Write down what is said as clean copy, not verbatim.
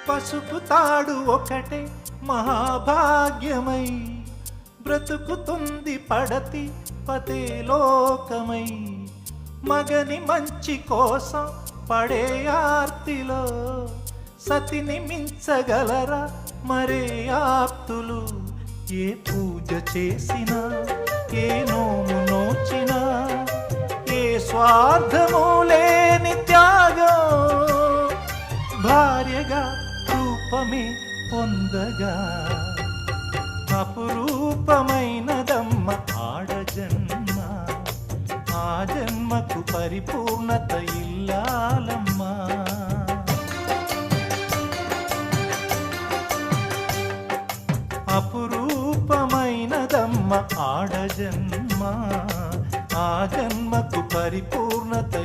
పసుపు తాడు ఒకటే మహాభాగ్యమై బ్రతుకుతుంది పడతి పతే లోకమై. మగని మంచి కోసం పడే ఆర్తిలో సతిని మించగలరా మరే ఆప్తులు. ఏ పూజ చేసినా ఏ నోము నోచినా ఏ స్వార్థము లేని త్యాగం భార్యగా రూపమే పొందగా. అపురూపమైనదమ్మ ఆడజన్మ, ఆ జన్మకు పరిపూర్ణత ఇల్లాలమ్మా. అపురూపమైనదమ్మ ఆడజన్మ, ఆ జన్మకు పరిపూర్ణత